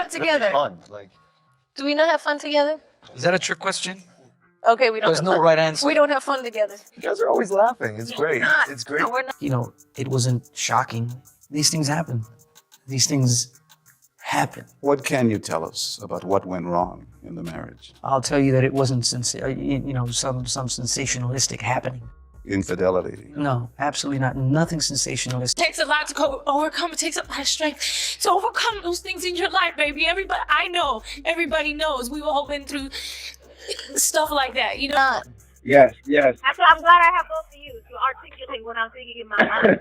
fun together? Fun, like. Do we not have fun together? Is that a trick question? Okay, we don't. There's no right answer. We don't have fun together. You guys are always laughing. It's great. It's great. No, we're not. You know, it wasn't shocking. These things happen. These things happen. What can you tell us about what went wrong in the marriage? I'll tell you that it wasn't some sensationalistic happening. Infidelity. No, absolutely not. Nothing sensationalistic. It takes a lot to overcome. It takes a lot of strength to overcome those things in your life, baby. Everybody knows. We've all been through stuff like that, you know? Yes. I'm glad I have both of you to articulate what I'm thinking in my mind.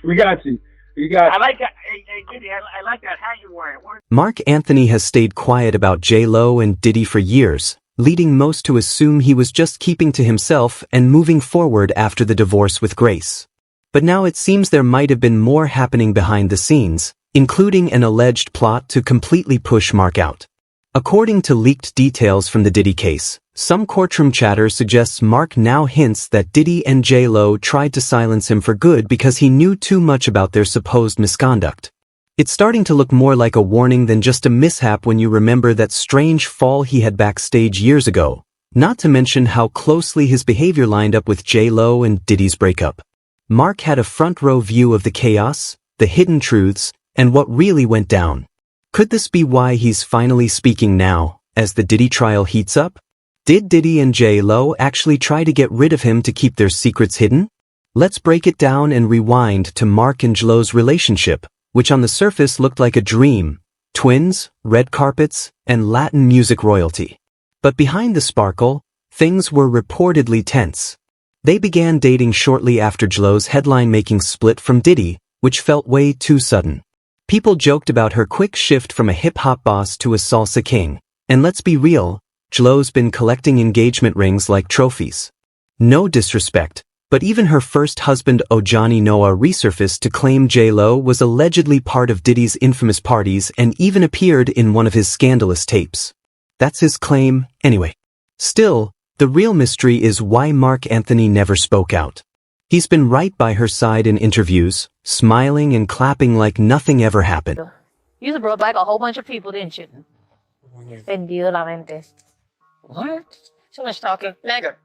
We got you. I like that. Hey, Diddy, I like that hat you're wearing. Marc Anthony has stayed quiet about J-Lo and Diddy for years, leading most to assume he was just keeping to himself and moving forward after the divorce with Grace. But now it seems there might have been more happening behind the scenes, including an alleged plot to completely push Marc out. According to leaked details from the Diddy case, some courtroom chatter suggests Marc now hints that Diddy and J-Lo tried to silence him for good because he knew too much about their supposed misconduct. It's starting to look more like a warning than just a mishap when you remember that strange fall he had backstage years ago, not to mention how closely his behavior lined up with J-Lo and Diddy's breakup. Marc had a front-row view of the chaos, the hidden truths, and what really went down. Could this be why he's finally speaking now, as the Diddy trial heats up? Did Diddy and J-Lo actually try to get rid of him to keep their secrets hidden? Let's break it down and rewind to Marc and J-Lo's relationship, which on the surface looked like a dream. Twins, red carpets, and Latin music royalty. But behind the sparkle, things were reportedly tense. They began dating shortly after J-Lo's headline-making split from Diddy, which felt way too sudden. People joked about her quick shift from a hip-hop boss to a salsa king. And let's be real, J-Lo's been collecting engagement rings like trophies. No disrespect, but even her first husband Ojani Noah resurfaced to claim J-Lo was allegedly part of Diddy's infamous parties and even appeared in one of his scandalous tapes. That's his claim, anyway. Still, the real mystery is why Marc Anthony never spoke out. He's been right by her side in interviews, smiling and clapping like nothing ever happened. You brought back a whole bunch of people, didn't you? Vendido la mente. What? So much talking. Nigger.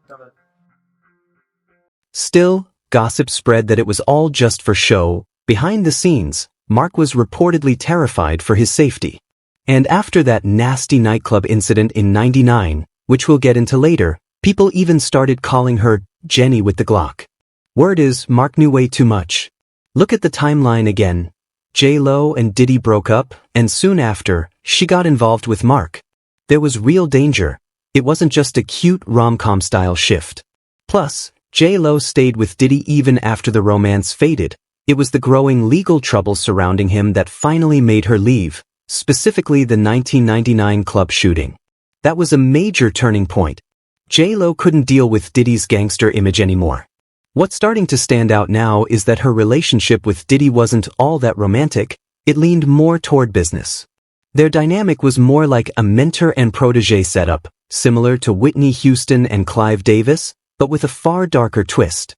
Still, gossip spread that it was all just for show. Behind the scenes, Marc was reportedly terrified for his safety. And after that nasty nightclub incident in '99, which we'll get into later, people even started calling her Jenny with the Glock. Word is, Marc knew way too much. Look at the timeline again. J-Lo and Diddy broke up, and soon after, she got involved with Marc. There was real danger. It wasn't just a cute rom-com style shift. Plus, J-Lo stayed with Diddy even after the romance faded. It was the growing legal trouble surrounding him that finally made her leave, specifically the 1999 club shooting. That was a major turning point. J-Lo couldn't deal with Diddy's gangster image anymore. What's starting to stand out now is that her relationship with Diddy wasn't all that romantic, it leaned more toward business. Their dynamic was more like a mentor and protege setup, similar to Whitney Houston and Clive Davis, but with a far darker twist.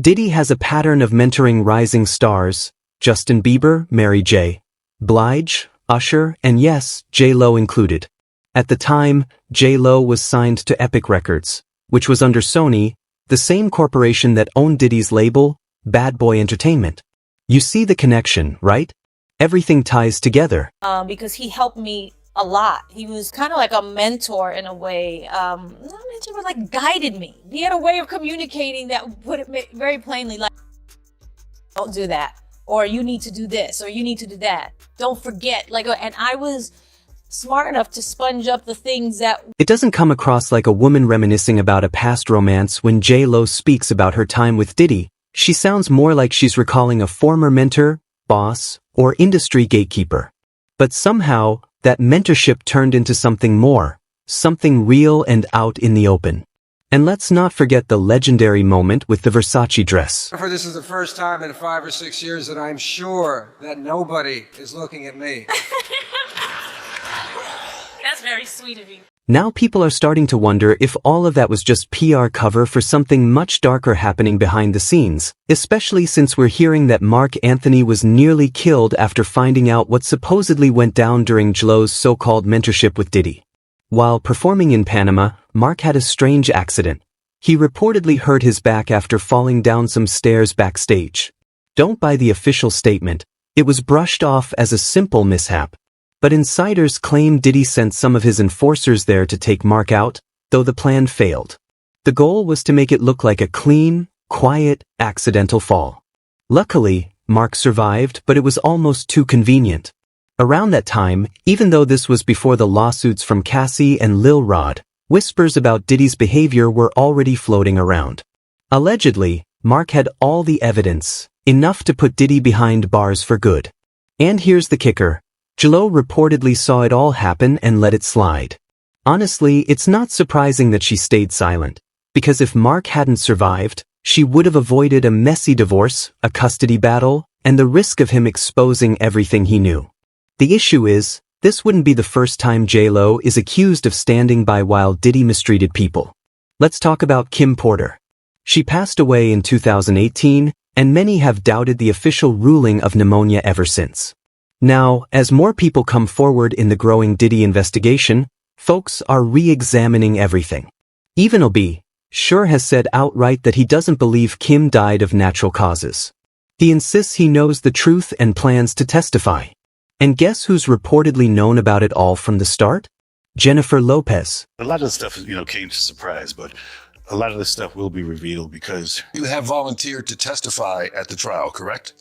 Diddy has a pattern of mentoring rising stars, Justin Bieber, Mary J. Blige, Usher, and yes, J-Lo included. At the time, J-Lo was signed to Epic Records, which was under Sony, the same corporation that owned Diddy's label, Bad Boy Entertainment. You see the connection, right? Everything ties together. Because he helped me a lot. He was kind of like a mentor in a way. Not a mentor, but like guided me. He had a way of communicating that put it very plainly, like, don't do that, or you need to do this, or you need to do that. Don't forget, and I was smart enough to sponge up the things that... It doesn't come across like a woman reminiscing about a past romance when J-Lo speaks about her time with Diddy. She sounds more like she's recalling a former mentor, boss, or industry gatekeeper. But somehow, that mentorship turned into something more, something real and out in the open. And let's not forget the legendary moment with the Versace dress. This is the first time in 5 or 6 years that I'm sure that nobody is looking at me. That's very sweet of you. Now people are starting to wonder if all of that was just PR cover for something much darker happening behind the scenes, especially since we're hearing that Marc Anthony was nearly killed after finding out what supposedly went down during J-Lo's so-called mentorship with Diddy. While performing in Panama, Marc had a strange accident. He reportedly hurt his back after falling down some stairs backstage. Don't buy the official statement. It was brushed off as a simple mishap. But insiders claim Diddy sent some of his enforcers there to take Marc out, though the plan failed. The goal was to make it look like a clean, quiet, accidental fall. Luckily, Marc survived, but it was almost too convenient. Around that time, even though this was before the lawsuits from Cassie and Lil Rod, whispers about Diddy's behavior were already floating around. Allegedly, Marc had all the evidence, enough to put Diddy behind bars for good. And here's the kicker. J-Lo reportedly saw it all happen and let it slide. Honestly, it's not surprising that she stayed silent, because if Marc hadn't survived, she would have avoided a messy divorce, a custody battle, and the risk of him exposing everything he knew. The issue is, this wouldn't be the first time J-Lo is accused of standing by while Diddy mistreated people. Let's talk about Kim Porter. She passed away in 2018, and many have doubted the official ruling of pneumonia ever since. Now, as more people come forward in the growing Diddy investigation, folks are re-examining everything. Even OB Sure has said outright that he doesn't believe Kim died of natural causes. He insists he knows the truth and plans to testify. And guess who's reportedly known about it all from the start? Jennifer Lopez. A lot of the stuff, came to surprise, but a lot of the stuff will be revealed because... You have volunteered to testify at the trial, correct?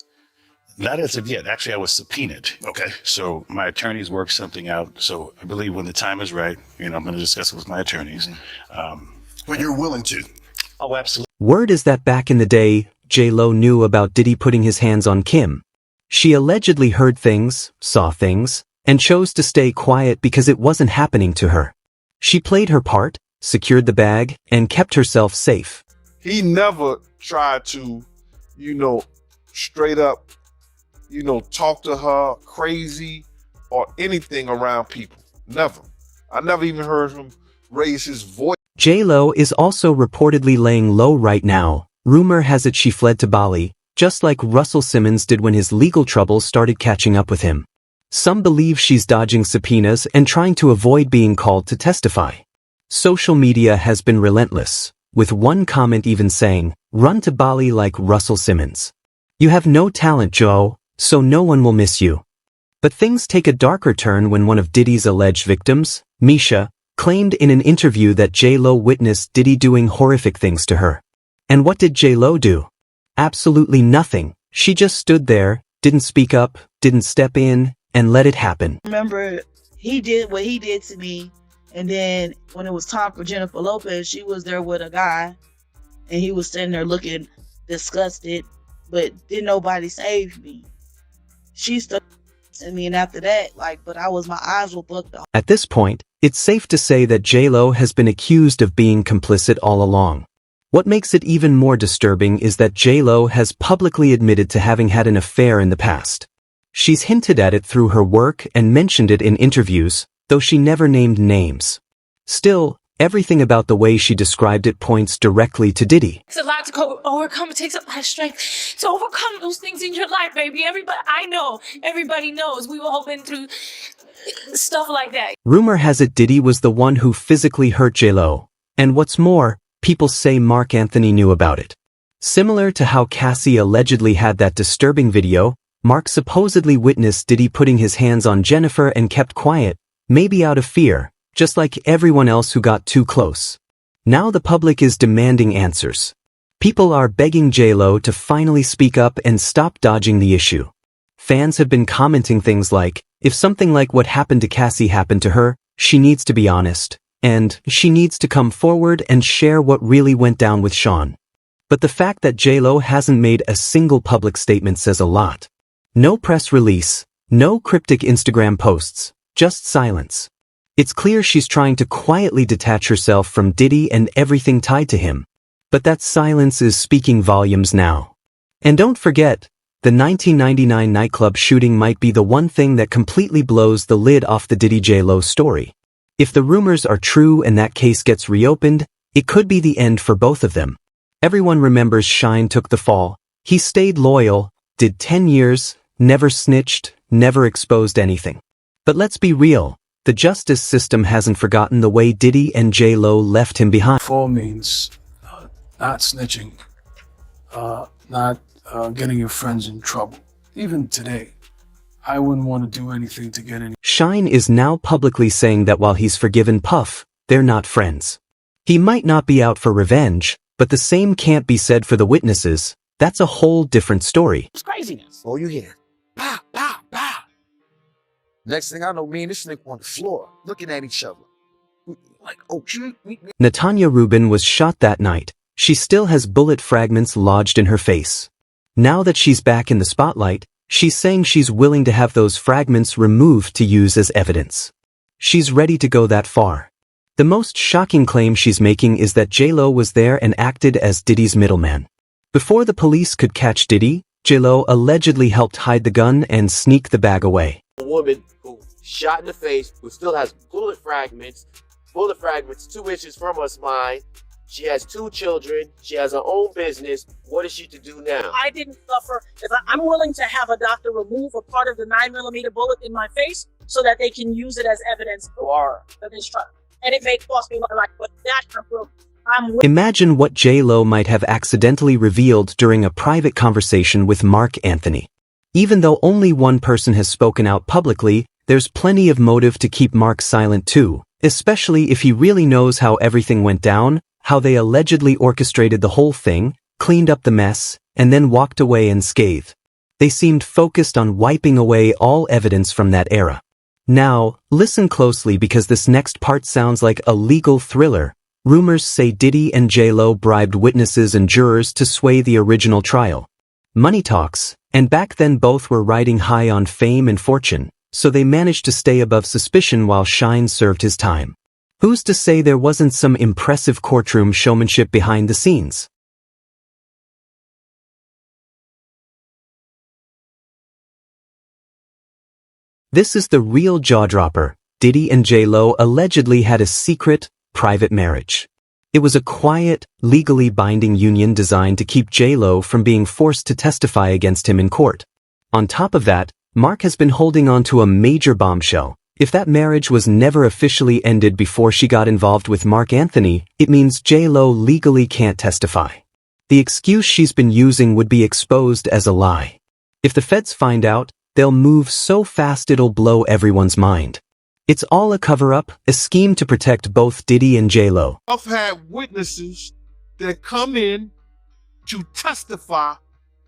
Not as of yet. Actually, I was subpoenaed. Okay. So my attorneys worked something out. So I believe when the time is right, I'm going to discuss it with my attorneys. But you're willing to? Oh, absolutely. Word is that back in the day, J-Lo knew about Diddy putting his hands on Kim. She allegedly heard things, saw things, and chose to stay quiet because it wasn't happening to her. She played her part, secured the bag, and kept herself safe. He never tried to, straight up, talk to her crazy or anything around people. Never. I never even heard him raise his voice. J-Lo is also reportedly laying low right now. Rumor has it she fled to Bali, just like Russell Simmons did when his legal troubles started catching up with him. Some believe she's dodging subpoenas and trying to avoid being called to testify. Social media has been relentless, with one comment even saying, "Run to Bali like Russell Simmons. You have no talent, Joe, so no one will miss you." But things take a darker turn when one of Diddy's alleged victims, Misha, claimed in an interview that J-Lo witnessed Diddy doing horrific things to her. And what did J-Lo do? Absolutely nothing. She just stood there, didn't speak up, didn't step in, and let it happen. Remember, he did what he did to me, and then when it was time for Jennifer Lopez, she was there with a guy, and he was sitting there looking disgusted, but didn't nobody save me. She stuck to me, and after that, my eyes were booked off. At this point, it's safe to say that J-Lo has been accused of being complicit all along. What makes it even more disturbing is that J-Lo has publicly admitted to having had an affair in the past. She's hinted at it through her work and mentioned it in interviews, though she never named names. Still, everything about the way she described it points directly to Diddy. It's a lot to overcome. It takes a lot of strength to overcome those things in your life, baby. Everybody knows. We've all been through stuff like that. Rumor has it Diddy was the one who physically hurt J-Lo. And what's more, people say Marc Anthony knew about it. Similar to how Cassie allegedly had that disturbing video, Marc supposedly witnessed Diddy putting his hands on Jennifer and kept quiet, maybe out of fear, just like everyone else who got too close. Now the public is demanding answers. People are begging J-Lo to finally speak up and stop dodging the issue. Fans have been commenting things like, if something like what happened to Cassie happened to her, she needs to be honest, and she needs to come forward and share what really went down with Sean. But the fact that J-Lo hasn't made a single public statement says a lot. No press release, no cryptic Instagram posts, just silence. It's clear she's trying to quietly detach herself from Diddy and everything tied to him. But that silence is speaking volumes now. And don't forget, the 1999 nightclub shooting might be the one thing that completely blows the lid off the Diddy J-Lo story. If the rumors are true and that case gets reopened, it could be the end for both of them. Everyone remembers Shine took the fall. He stayed loyal, did 10 years, never snitched, never exposed anything. But let's be real, the justice system hasn't forgotten the way Diddy and J-Lo left him behind. Fall means not snitching, not getting your friends in trouble. Even today, I wouldn't want to do anything to get any. Shine is now publicly saying that while he's forgiven Puff, they're not friends. He might not be out for revenge, but the same can't be said for the witnesses. That's a whole different story. It's craziness. Oh, you hear? Pow, pow, pow. Next thing I know, me and this nigga on the floor, looking at each other. Like, oh, shoot. Natanya Rubin was shot that night. She still has bullet fragments lodged in her face. Now that she's back in the spotlight, she's saying she's willing to have those fragments removed to use as evidence. She's ready to go that far. The most shocking claim she's making is that J-Lo was there and acted as Diddy's middleman. Before the police could catch Diddy, J-Lo allegedly helped hide the gun and sneak the bag away. A woman who shot in the face, who still has bullet fragments 2 inches from her spine. She has 2 children. She has her own business. What is she to do now? I didn't suffer. I'm willing to have a doctor remove a part of the 9mm bullet in my face so that they can use it as evidence for this trial. And it may cost me my life, but that I'm willing. Imagine what J-Lo might have accidentally revealed during a private conversation with Marc Anthony. Even though only one person has spoken out publicly, there's plenty of motive to keep Marc silent too, especially if he really knows how everything went down, how they allegedly orchestrated the whole thing, cleaned up the mess, and then walked away unscathed. They seemed focused on wiping away all evidence from that era. Now, listen closely because this next part sounds like a legal thriller. Rumors say Diddy and J-Lo bribed witnesses and jurors to sway the original trial. Money talks, and back then both were riding high on fame and fortune, so they managed to stay above suspicion while Shine served his time. Who's to say there wasn't some impressive courtroom showmanship behind the scenes? This is the real jaw-dropper. Diddy and J-Lo allegedly had a secret, private marriage. It was a quiet, legally binding union designed to keep J-Lo from being forced to testify against him in court. On top of that, Marc has been holding on to a major bombshell. If that marriage was never officially ended before she got involved with Marc Anthony, it means J-Lo legally can't testify. The excuse she's been using would be exposed as a lie. If the feds find out, they'll move so fast it'll blow everyone's mind. It's all a cover-up, a scheme to protect both Diddy and J-Lo. I've had witnesses that come in to testify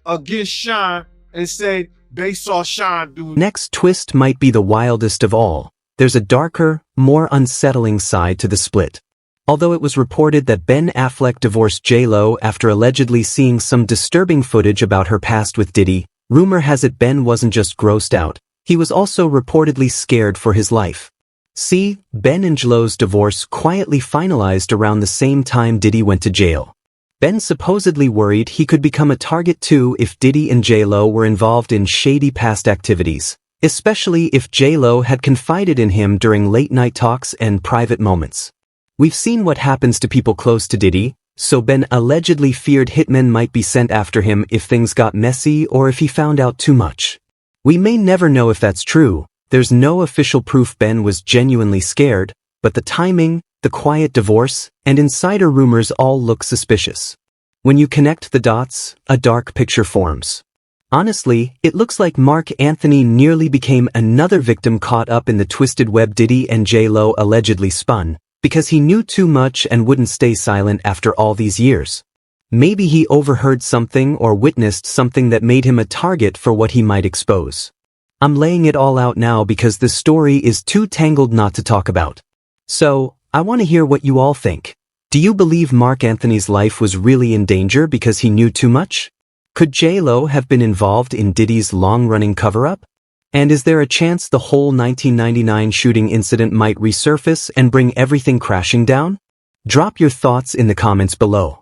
against Shine and say they saw Shine do. Next twist might be the wildest of all. There's a darker, more unsettling side to the split. Although it was reported that Ben Affleck divorced J-Lo after allegedly seeing some disturbing footage about her past with Diddy, rumor has it Ben wasn't just grossed out, he was also reportedly scared for his life. See, Ben and J-Lo's divorce quietly finalized around the same time Diddy went to jail. Ben supposedly worried he could become a target too if Diddy and J-Lo were involved in shady past activities, especially if J-Lo had confided in him during late-night talks and private moments. We've seen what happens to people close to Diddy, so Ben allegedly feared hitmen might be sent after him if things got messy or if he found out too much. We may never know if that's true. There's no official proof Ben was genuinely scared, but the timing, the quiet divorce, and insider rumors all look suspicious. When you connect the dots, a dark picture forms. Honestly, it looks like Marc Anthony nearly became another victim caught up in the twisted web Diddy and J-Lo allegedly spun, because he knew too much and wouldn't stay silent after all these years. Maybe he overheard something or witnessed something that made him a target for what he might expose. I'm laying it all out now because this story is too tangled not to talk about. So, I want to hear what you all think. Do you believe Marc Anthony's life was really in danger because he knew too much? Could J-Lo have been involved in Diddy's long-running cover-up? And is there a chance the whole 1999 shooting incident might resurface and bring everything crashing down? Drop your thoughts in the comments below.